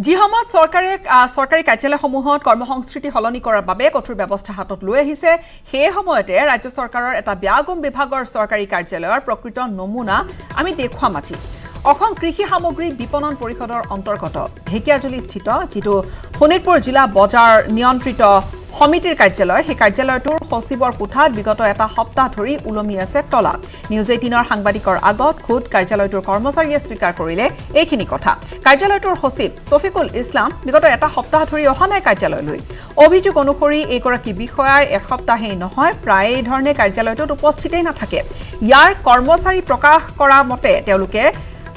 যি সময়ত চৰকাৰী কাৰ্যালয়সমূহত কৰ্মসংস্কৃতি সলনি কৰাৰ বাবে কঠোৰ ব্যৱস্থা হাতত লৈ আহিছে সেই সময়তে ৰাজ্য চৰকাৰৰ এটা ব্যাগম বিভাগৰ চৰকাৰী কাৰ্যালয়ৰ প্ৰকৃত নমুনা আমি দেখুৱাম আজি অসম কৃষি সামগ্ৰী বিপণন পৰিষদৰ অন্তৰ্গত ঢেকিয়াজুলিস্থিত যিটো শোণিতপুৰ জিলা বজাৰ নিয়ন্ত্ৰিত সমিতিৰ কাৰ্যালয় সেই কাৰ্যালয়টোৰ সচিবৰ কোঠাত বিগত এটা সপ্তাহ ধৰি উলমি আছে তলা নিউজ 18ৰ সাংবাদিকৰ আগত খুদ কাৰ্যালয়টোৰ কৰ্মচাৰীয়ে স্বীকাৰ কৰিলে এইখিনি কথা কাৰ্যালয়টোৰ সচিব সফিকুল ইছলাম বিগত এটা সপ্তাহ ধৰি অহা নাই কাৰ্যালয়লৈ অভিযোগ অনুসৰি এইগৰাকী বিষয়াই এক সপ্তাহেই নহয় প্ৰায় এই ধৰণে কাৰ্যালয়টোত উপস্থিতেই নাথাকে ইয়াৰ কৰ্মচাৰী প্ৰকাশ কৰা মতে তেওঁলোকে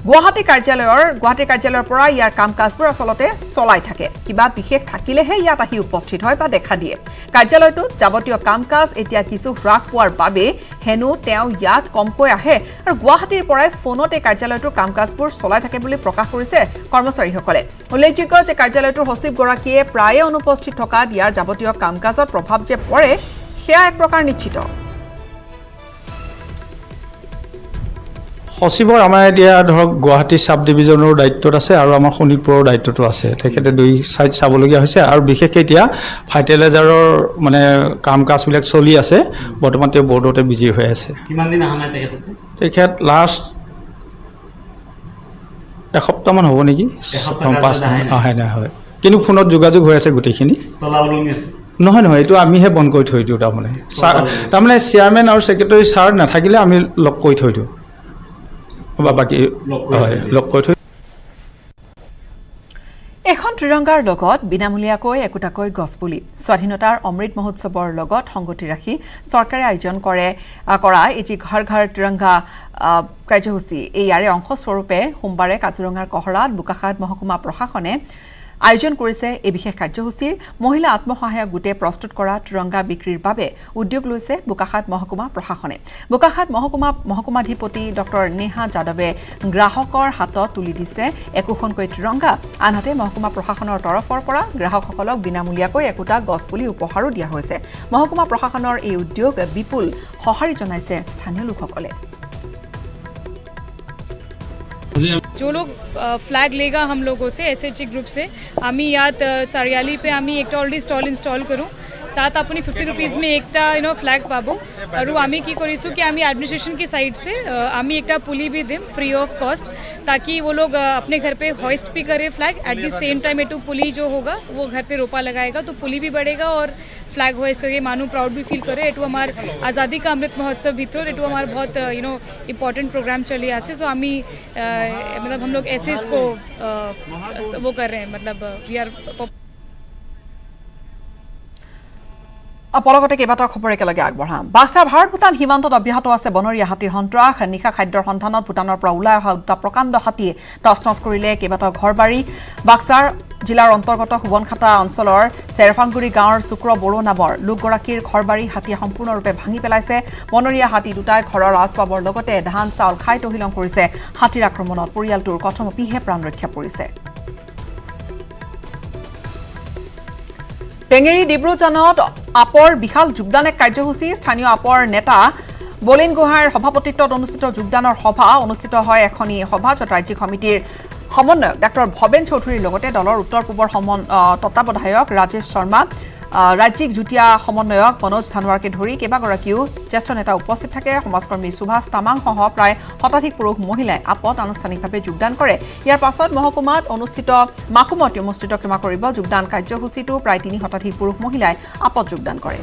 গুৱাহাটী কাৰ্যালয়ৰ পৰা ইয়াৰ কাম-কাজবোৰ আসলতে চলাই থাকে কিবা বিশেষ থাকিলেহে ইয়াত আহি উপস্থিত হয় বা দেখা দিয়ে কাৰ্যালয়টোত যাৱতীয় কাম-কাজ এতিয়া কিছু হ্ৰাস পোৱাৰ বাবে হেনো তেওঁ ইয়াত কমকৈ আহে আৰু গুৱাহাটীৰ পৰাই ফোনতে কাৰ্যালয়টোৰ কাম-কাজবোৰ চলাই থাকে বুলি প্ৰকাশ কৰিছে কৰ্মচাৰীসকলে উল্লেখযোগ্য যে কাৰ্যালয়টোৰ সচিবগৰাকীয়ে প্ৰায়ে অনুপস্থিত থকাত ইয়াৰ যাৱতীয় কাম-কাজত প্ৰভাৱ যে পৰে সেয়া এক প্ৰকাৰ নিশ্চিত সচিবৰ আমাৰ এতিয়া ধৰক গুৱাহাটী সাব ডিভিজনৰ দায়িত্বত আছে আৰু আমাৰ শোণিতপুৰৰ দায়িত্বটো আছে তেখেতে দুই সাইড চাবলগীয়া হৈছে আৰু বিশেষকৈ এতিয়া ফাৰ্টিলাইজাৰৰ মানে কাম কাজবিলাক চলি আছে বৰ্তমান তেওঁ বৰ্ডতে বিজি হৈ আছে কিমান দিন অহা নাই তেখেত লাষ্ট এসপ্তাহমান হ'ব নেকি অহাই নাই হয় কিন্তু ফোনত যোগাযোগ হৈ আছে গোটেইখিনি নহয় এইটো আমিহে বন্ধ কৰি থৈ দিওঁ তাৰমানে চেয়াৰমেন আৰু ছেক্ৰেটাৰী ছাৰ নাথাকিলে আমি লগ কৰি থৈ দিওঁ বাকি লগ কৰি থৈ এখন ত্ৰিৰংগাৰ লগত বিনামূলীয়াকৈ একোটাকৈ গছপুলি স্বাধীনতাৰ অমৃত মহোৎসৱৰ লগত সংগতি ৰাখি চৰকাৰে আয়োজন কৰা এই যি ঘৰ ঘৰ ত্ৰিৰংগা কাৰ্যসূচী ইয়াৰে অংশস্বৰূপে সোমবাৰে কাজিৰঙাৰ কহৰাত বোকাখাত মহকুমা প্ৰশাসনে আয়োজন কৰিছে এই বিশেষ কাৰ্যসূচীৰ মহিলা আত্মসহায়ক গোটে প্ৰস্তুত কৰা ত্ৰিৰংগা বিক্ৰীৰ বাবে উদ্যোগ লৈছে বোকাখাত মহকুমা প্ৰশাসনে বোকাখাত মহকুমাধিপতি ডক্টৰ নেহা যাদৱে গ্ৰাহকৰ হাতত তুলি দিছে একোখনকৈ ত্ৰিৰংগা আনহাতে মহকুমা প্ৰশাসনৰ তৰফৰ পৰা গ্ৰাহকসকলক বিনামূলীয়াকৈ একোটা গছপুলি উপহাৰো দিয়া হৈছে মহকুমা প্ৰশাসনৰ এই উদ্যোগ বিপুল সঁহাৰি জনাইছে স্থানীয় লোকসকলে जो लोग फ्लैग लेगा हम लोगों से एसएचजी ग्रुप से आम्ही यात चारियाली पे आम्ही एकटा ऑलरेडी स्टॉल इंस्टॉल करूँ तात आपण 50 रुपीज में एकटा फ्लैग पाबो और आम्ही की करिसु कि आम्ही एडमिनिस्ट्रेशन की साइड से आम्ही एकटा पुली भी देम फ्री ऑफ कॉस्ट ताकि वो लोग अपने घर पे होइस्ट भी करे flag at the same time एटू पुली जो होगा वो घर पे रोपा लगाएगा तो पुली भी बढ़ेगा और फ्लैग होइस्ट करके मानू प्राउड भी फील करे एटू हमार आज़ादी का अमृत महोत्सव भीतर एटू हमार बहुत इम्पॉर्टेंट प्रोग्राम चली आसे सो आम्ही मतलब हम लोग ऐसे इसको वो कर रहे हैं मतलब वी आर পলকতে কেইবাটাও খবৰ একেলগে আগবঢ়াম বাক্সাৰ ভাৰত ভূটান সীমান্তত অব্যাহত আছে বনৰীয়া হাতীৰ সন্ত্ৰাস নিশা খাদ্যৰ সন্ধানত ভূটানৰ পৰা ওলাই অহা দুটা প্ৰকাণ্ড হাতীয়ে তছনছ কৰিলে কেইবাটাও ঘৰবাৰী বাক্সাৰ জিলাৰ অন্তৰ্গত সুবনখাতা অঞ্চলৰ চেৰফাংগুৰি গাঁৱৰ শুক্ৰ বড়ো নামৰ লোকগৰাকীৰ ঘৰবাৰী হাতীয়ে সম্পূৰ্ণৰূপে ভাঙি পেলাইছে বনৰীয়া হাতী দুটাই ঘৰৰ আচবাবৰ লগতে ধান চাউল খাই তহিলং কৰিছে হাতীৰ আক্ৰমণত পৰিয়ালটোৰ কথমপিহে প্ৰাণ ৰক্ষা পৰিছে টেঙেৰী ডিব্ৰুজানত আপৰ বিশাল যোগদান এক কাৰ্যসূচী স্থানীয় আপৰ নেতা বলিন গোহাঁইৰ সভাপতিত্বত অনুষ্ঠিত যোগদানৰ সভা অনুষ্ঠিত হয় এখনি সভা য'ত ৰাজ্যিক সমিতিৰ সমন্বয়ক ডাক্তৰ ভৱেন চৌধুৰীৰ লগতে দলৰ উত্তৰ পূবৰ তত্ত্বাৱধায়ক ৰাজেশ শৰ্মা ৰাজ্যিক যুটীয়া সমন্বয়ক মনোজ ধানোৱাৰকে ধৰি কেইবাগৰাকীও জ্যেষ্ঠ নেতা উপস্থিত থাকে সমাজকৰ্মী সুভাষ তামাং সহ প্ৰায় শতাধিক পুৰুষ মহিলাই আপত আনুষ্ঠানিকভাৱে যোগদান কৰে ইয়াৰ পাছত মহকুমাত মাকুমত অনুষ্ঠিত ক্ষমা কৰিব যোগদান কাৰ্যসূচীটো প্ৰায় 3 শতাধিক পুৰুষ মহিলাই আপত যোগদান কৰে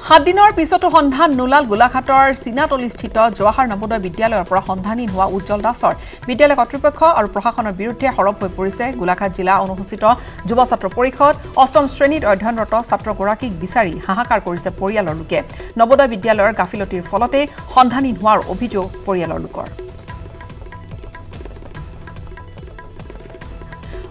7 দিনৰ পিছতো সন্ধান নোলাল গোলাঘাটৰ চিনাতলিস্থিত জৱাহৰ নবোদয় বিদ্যালয়ৰ পৰা সন্ধানী হোৱা উজ্জ্বল দাসৰ বিদ্যালয় কৰ্তৃপক্ষ আৰু প্ৰশাসনৰ বিৰুদ্ধে সৰব হৈ পৰিছে গোলাঘাট জিলা অনুসূচিত যুৱ ছাত্ৰ পৰিষদ অষ্টম শ্ৰেণীত অধ্যয়নৰত ছাত্ৰগৰাকীক বিচাৰি হাহাকাৰ কৰিছে পৰিয়ালৰ লোকে নবোদয় বিদ্যালয়ৰ গাফিলতিৰ ফলতে সন্ধানী হোৱাৰ অভিযোগ পৰিয়ালৰ লোকৰ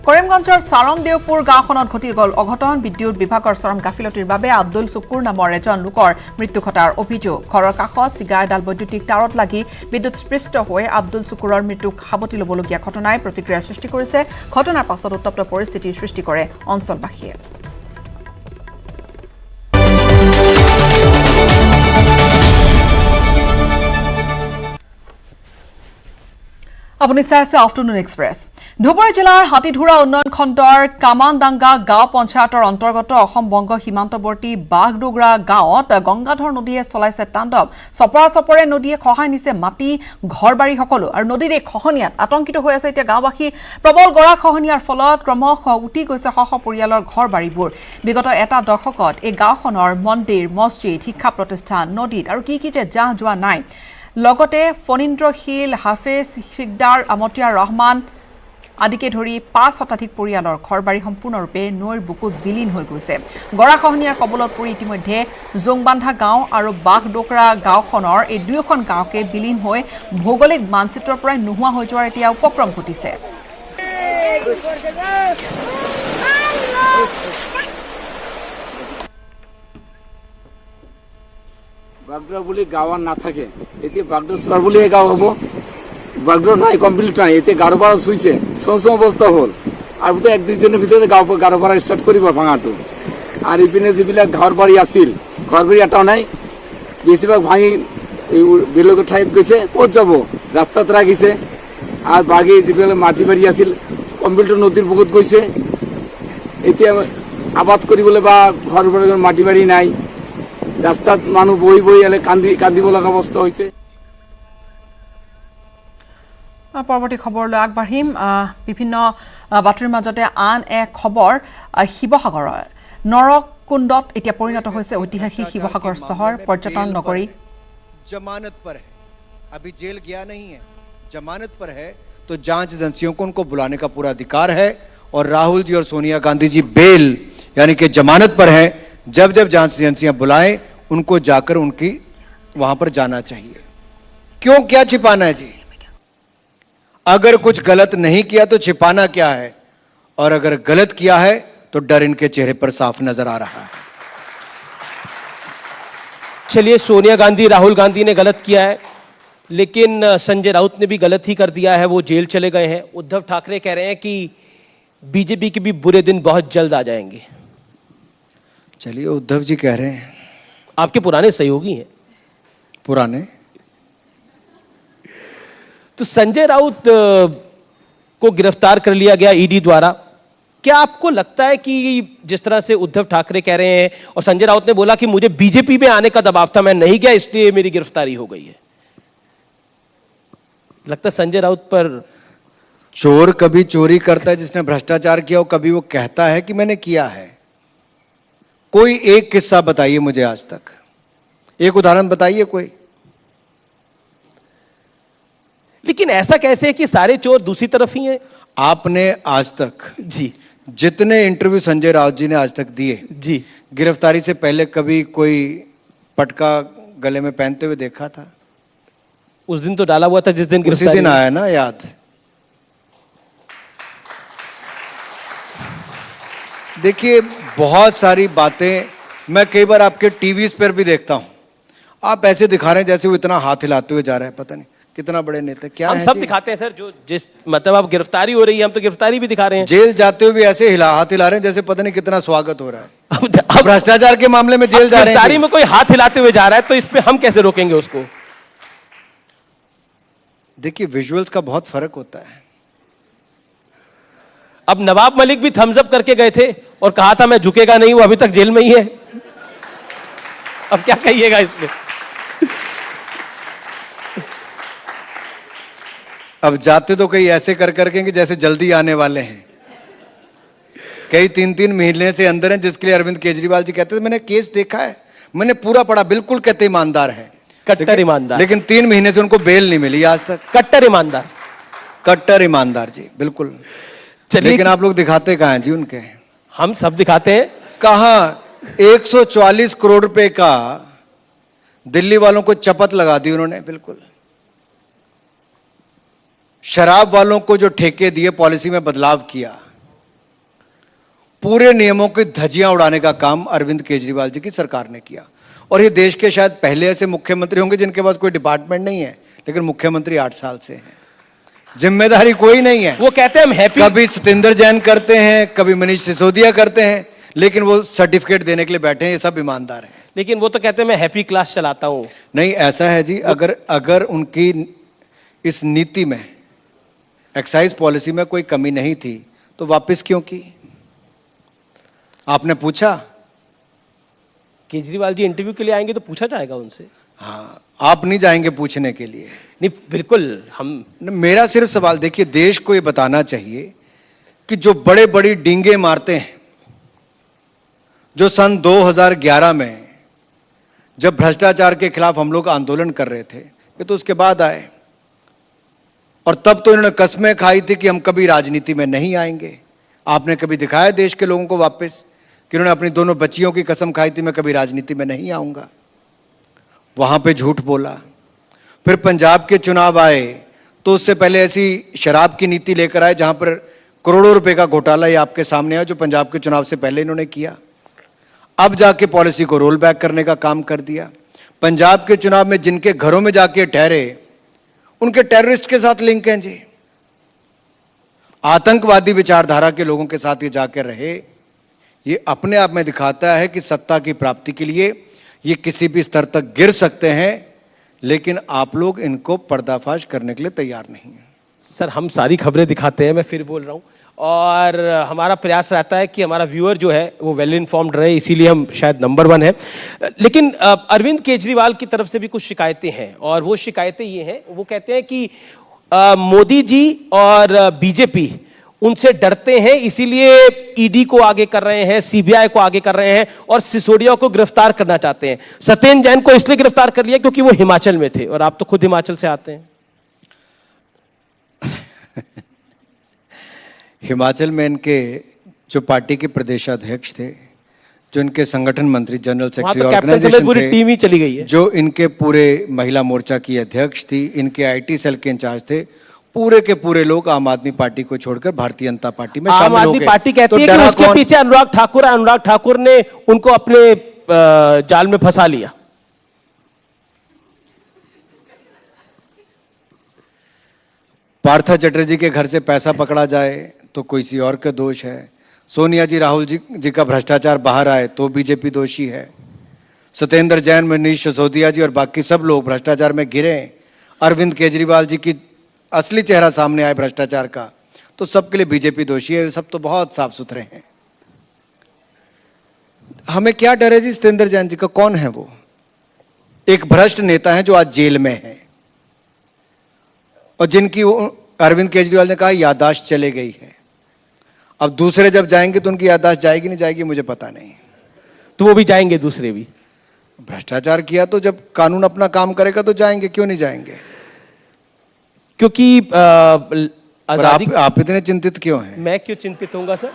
কৰিমগঞ্জৰ সাৰংদেওপুৰ গাঁওখনত ঘটি গ'ল অঘটন বিদ্যুৎ বিভাগৰ চৰম গাফিলতিৰ বাবে আব্দুল শুকুৰ নামৰ এজন লোকৰ মৃত্যু ঘটাৰ অভিযোগ ঘৰৰ কাষত চিগা এডাল বৈদ্যুতিক তাঁৰত লাগি বিদ্যুৎস্পৃষ্ট হৈ আব্দুল শুকুৰৰ মৃত্যুক সাৱটি ল'বলগীয়া ঘটনাই প্ৰতিক্ৰিয়া সৃষ্টি কৰিছে ঘটনাৰ পাছত উত্তপ্ত পৰিস্থিতিৰ সৃষ্টি কৰে অঞ্চলবাসীয়ে আপুনি চাই আছে আফটাৰনুন এক্সপ্ৰেছ। ধুবুৰী জিলাৰ হাতীধুৰা উন্নয়ন খণ্ডৰ কামানডাংগা গাঁও পঞ্চায়তৰ অন্তৰ্গত অসম বংগ সীমান্তৱৰ্তী বাঘডোগৰা গাঁৱত গংগাধৰ নদীয়ে চলাইছে তাণ্ডৱ। চপৰা চপৰে নদীয়ে খহাই নিছে মাটি, ঘৰবাৰী সকলো। আৰু নদীৰ এই খহনীয়াত আতংকিত হৈ আছে এতিয়া গাঁওবাসী। প্ৰবল গৰা খহনীয়াৰ ফলত ক্ৰমশ উটি গৈছে শ শ পৰিয়ালৰ ঘৰবাৰীবোৰ। বিগত এটা দশকত এই গাঁওখনৰ মন্দিৰ, মছজিদ, শিক্ষা প্ৰতিষ্ঠান নদীত আৰু কি যে জাহ যোৱা নাই। লগতে ফণীন্দ্ৰশীল, হাফেজ, সিকদাৰ, আমতিয়া ৰহমান আদিকে ধৰি ৫ শতাধিক পৰিয়ালৰ ঘৰবাৰী সম্পূৰ্ণৰূপে নৈৰ বুকুত বিলীন হৈ গৈছে। গৰাখহনীয়াৰ কবলত পৰি ইতিমধ্যে জোংবান্ধা গাঁও আৰু বাঘডোগৰা গাঁওখনৰ এই দুয়োখন গাঁৱকে বিলীন হৈ ভৌগোলিক মানচিত্ৰৰ পৰাই নোহোৱা হৈ যোৱাৰ এতিয়া উপক্ৰম ঘটিছে। বাগডোৰা বুলি গাঁও না থাকে, এতিয়া বাগডোৰা বুলি গাঁও হ'ব। বাগডোৰা নাই, কমপ্লিট নাই। এতিয়া গাৰোবাৰ চুইছে, চোঁ অৱস্থা হ'ল। আৰু বোধহয় ১-২ দিনৰ ভিতৰতে গাৰোবাৰ ষ্টাৰ্ট কৰিব ভাঙাটো। আৰু ইপিনে যিবিলাক ঘৰ বাৰী আছিল, ঘৰ বাৰী এটাও নাই। বেছিভাগ ভাঙি বেলেগ ঠাইত গৈছে। ক'ত যাব? ৰাস্তাত ৰাখিছে। আৰু বাঘে যিবিলাক মাটি বাৰী আছিল, কমপ্লিট নদীৰ বুকুত গৈছে। এতিয়া আবাদ কৰিবলৈ বা ঘৰ বাৰী মাটি বাৰী নাই। ৰাস্তাত মানুহ বহি বহি কান্দিব লগা অৱস্থা হৈছে। পৰৱৰ্তী খবৰলৈ আগবাঢ়িম। বিভিন্ন বাতৰিৰ মাজতে আন এক খবৰ, শিৱসাগৰৰ নৰকুণ্ডত এতিয়া পৰিণত হৈছে ঐতিহাসিক শিৱসাগৰ চহৰ পৰ্যটন নগৰী। जमानत पर है, अभी जेल गया नहीं है, जमानत पर है, तो जांच एजेंसियों को उनको बुलाने का पूरा अधिकार है। और राहुल जी और सोनिया गांधी जी बेल यानी कि जमानत पर है। जब जब जांच एजेंसियां बुलाएं उनको जाकर उनकी वहां पर जाना चाहिए। क्यों, क्या छिपाना है जी? अगर कुछ गलत नहीं किया तो छिपाना क्या है? और अगर गलत किया है तो डर इनके चेहरे पर साफ नजर आ रहा है। चलिए, सोनिया गांधी, राहुल गांधी ने गलत किया है, लेकिन संजय राउत ने भी गलत ही कर दिया है। वो जेल चले गए हैं। उद्धव ठाकरे कह रहे हैं कि बीजेपी के भी बुरे दिन बहुत जल्द आ जाएंगे। चलिए, उद्धव जी कह रहे हैं, आपके पुराने सहयोगी हैं। पुराने तो संजय राउत को गिरफ्तार कर लिया गया ईडी द्वारा। क्या आपको लगता है कि जिस तरह से उद्धव ठाकरे कह रहे हैं और संजय राउत ने बोला कि मुझे बीजेपी में आने का दबाव था, मैं नहीं गया, इसलिए मेरी गिरफ्तारी हो गई है, लगता है संजय राउत पर? चोर कभी चोरी करता है जिसने भ्रष्टाचार किया, और कभी वो कहता है कि मैंने किया है। कोई एक किस्सा बताइए मुझे आज तक, एक उदाहरण बताइए कोई। लेकिन ऐसा कैसे है कि सारे चोर दूसरी तरफ ही हैं? आपने आज तक जी जितने इंटरव्यू संजय राउत जी ने आज तक दिए, जी गिरफ्तारी से पहले कभी कोई पटका गले में पहनते हुए देखा था? उस दिन तो डाला हुआ था जिस दिन उसी गिरफ्तारी दिन आया ना याद। देखिए, बहुत सारी बातें मैं कई बार आपके टीवीज पर भी देखता हूं। आप ऐसे दिखा रहे हैं जैसे वो इतना हाथ हिलाते हुए जा रहे हैं, पता नहीं कितना बड़े नेता क्या हम है सब जी? दिखाते हैं सर, जो जिस मतलब आप गिरफ्तारी हो रही है, हम तो गिरफ्तारी भी दिखा रहे हैं। जेल जाते हुए भी ऐसे हाथ हिला रहे हैं जैसे पता नहीं कितना स्वागत हो रहा है। अब भ्रष्टाचार के मामले में जेल जा रहे गिरफ्तारी हैं। में कोई हाथ हिलाते हुए जा रहा है, तो इस पे हम कैसे रोकेंगे उसको? देखिए, विजुअल्स का बहुत फर्क होता है। अब नवाब मलिक भी थम्स अप करके गए थे और कहा था मैं झुकेगा नहीं, वो अभी तक जेल में ही है। अब क्या कहिएगा इसमें? अब जाते तो कई ऐसे कर करके कि जैसे जल्दी आने वाले हैं। कई 3-3 महीने से अंदर हैं, जिसके लिए अरविंद केजरीवाल जी कहते थे मैंने केस देखा है, मैंने पूरा पढ़ा, बिल्कुल कहते ईमानदार है, कट्टर ईमानदार। लेकिन 3 महीने से उनको बेल नहीं मिली आज तक। कट्टर ईमानदार, कट्टर ईमानदार जी, बिल्कुल। चलिए, लेकिन आप लोग दिखाते कहाँ हैं जी उनके? हम सब दिखाते हैं। कहाँ 144 करोड़ रुपए का दिल्ली वालों को चपत लगा दी उन्होंने, बिल्कुल। शराब वालों को जो ठेके दिए, पॉलिसी में बदलाव किया, पूरे नियमों की धज्जियां उड़ाने का काम अरविंद केजरीवाल जी की सरकार ने किया। और ये देश के शायद पहले ऐसे मुख्यमंत्री होंगे जिनके पास कोई डिपार्टमेंट नहीं है, लेकिन मुख्यमंत्री 8 साल से हैं, जिम्मेदारी कोई नहीं है। वो कहते हैं हम हैप्पी, कभी सतेंद्र जैन करते हैं, कभी मनीष सिसोदिया करते हैं, लेकिन वो सर्टिफिकेट देने के लिए बैठे हैं, ये सब ईमानदार हैं। लेकिन वो तो कहते हैं मैं हैप्पी क्लास चलाता हूं। नहीं, ऐसा है जी, अगर उनकी इस नीति में एक्साइज पॉलिसी में कोई कमी नहीं थी तो वापस क्यों की? आपने पूछा? केजरीवाल जी इंटरव्यू के लिए आएंगे तो पूछा जाएगा उनसे। हाँ, आप नहीं जाएंगे पूछने के लिए? नहीं, बिल्कुल। हम मेरा सिर्फ सवाल, देखिए, देश को ये बताना चाहिए कि जो बड़े बड़ी डींगे मारते हैं, जो सन 2011 में जब भ्रष्टाचार के खिलाफ हम लोग आंदोलन कर रहे थे, ये तो उसके बाद आए, और तब तो इन्होंने कस्में खाई थी कि हम कभी राजनीति में नहीं आएंगे। आपने कभी दिखाया देश के लोगों को वापस कि उन्होंने अपनी दोनों बच्चियों की कसम खाई थी, मैं कभी राजनीति में नहीं आऊंगा? वहां पे झूठ बोला। फिर पंजाब के चुनाव आए तो उससे पहले ऐसी शराब की नीति लेकर आए जहां पर करोड़ों रुपए का घोटाला ये आपके सामने आया, जो पंजाब के चुनाव से पहले इन्होंने किया। अब जाके पॉलिसी को रोल बैक करने का काम कर दिया। पंजाब के चुनाव में जिनके घरों में जाके ठहरे, उनके टेररिस्ट के साथ लिंक हैं जी। आतंकवादी विचारधारा के लोगों के साथ ये जाकर रहे। ये अपने आप में दिखाता है कि सत्ता की प्राप्ति के लिए ये किसी भी स्तर तक गिर सकते हैं, लेकिन आप लोग इनको पर्दाफाश करने के लिए तैयार नहीं हैं। सर, हम सारी खबरें दिखाते हैं, मैं फिर बोल रहा हूँ, और हमारा प्रयास रहता है कि हमारा व्यूअर जो है वो वेल इन्फॉर्म्ड रहे, इसीलिए हम शायद नंबर 1 है। लेकिन अरविंद केजरीवाल की तरफ से भी कुछ शिकायतें हैं, और वो शिकायतें ये हैं, वो कहते हैं कि मोदी जी और बीजेपी उनसे डरते हैं, इसीलिए ईडी को आगे कर रहे हैं, सीबीआई को आगे कर रहे हैं, और सिसोदिया को गिरफ्तार करना चाहते हैं। सत्येंद्र जैन को इसलिए गिरफ्तार कर लिया क्योंकि वो हिमाचल में थे, और आप तो खुद हिमाचल से आते हैं। हिमाचल में इनके जो पार्टी के प्रदेशाध्यक्ष थे, जो इनके संगठन मंत्री, जनरल सेक्रेटरी, तो ऑर्गेनाइजेशन पूरी थे, टीम ही चली गई है, जो इनके पूरे महिला मोर्चा की अध्यक्ष थी, इनके आईटी सेल के इंचार्ज थे, पूरे के पूरे लोग आम आदमी पार्टी को छोड़कर भारतीय जनता पार्टी में शामिल हो गए। आम आदमी पार्टी कहती तो है कि उसके पीछे अनुराग ठाकुर है, अनुराग ठाकुर ने उनको अपने जाल में फंसा लिया। पार्था चटर्जी के घर से पैसा पकड़ा जाए तो किसी और का दोष है। सोनिया जी, राहुल जी का भ्रष्टाचार बाहर आए तो बीजेपी दोषी है। सत्येंद्र जैन, मनीष सिसोदिया जी और बाकी सब लोग भ्रष्टाचार में घिरे। अरविंद केजरीवाल जी की असली चेहरा सामने आए भ्रष्टाचार का, तो सबके लिए बीजेपी दोषी है। सब तो बहुत साफ सुथरे हैं। हमें क्या डर है जी सत्येंद्र जैन जी का? कौन है वो? एक भ्रष्ट नेता है जो आज जेल में है, और जिनकी अरविंद केजरीवाल ने कहा याददाश्त चले गई है। अब दूसरे जब जाएंगे तो उनकी याददाश्त जाएगी नहीं जाएगी मुझे पता नहीं। तो वो भी जाएंगे, दूसरे भी। भ्रष्टाचार किया तो जब कानून अपना काम करेगा तो जाएंगे, क्यों नहीं जाएंगे? क्योंकि आप इतने चिंतित क्यों हैं? मैं क्यों चिंतित होऊंगा सर?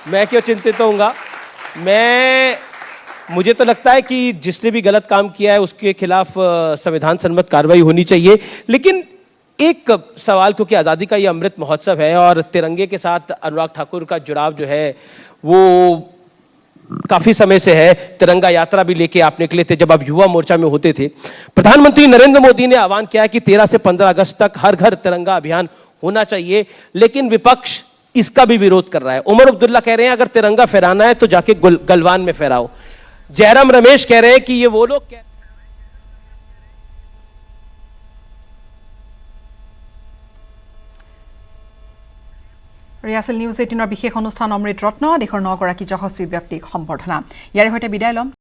मैं क्यों चिंतित होऊंगा? मुझे तो लगता है कि जिसने भी गलत काम किया है उसके खिलाफ संविधान सम्मत कार्रवाई होनी चाहिए। लेकिन एक सवाल, क्योंकि आज़ादी का ये अमृत महोत्सव है और तिरंगे के साथ अनुराग ठाकुर का जुड़ाव जो है वो काफी समय से है। तिरंगा यात्रा भी लेके आप निकले थे जब आप युवा मोर्चा में होते थे। प्रधानमंत्री नरेंद्र मोदी ने आह्वान किया कि 13 से 15 अगस्त तक हर घर तिरंगा अभियान होना चाहिए, लेकिन विपक्ष इसका भी विरोध कर रहा है। उमर अब्दुल्ला कह रहे हैं अगर तिरंगा फहराना है तो जाके गलवान में फहराओ। जयराम रमेश कह रहे हैं कि ये वो लोग रियासल न्यूज 18 বিশেষ অনুষ্ঠান অমৃত ৰত্ন দেশৰ 9 গৰাকী যশস্বী ব্যক্তিক সম্বৰ্ধনা। ইয়াৰ সৈতে বিদায় লম।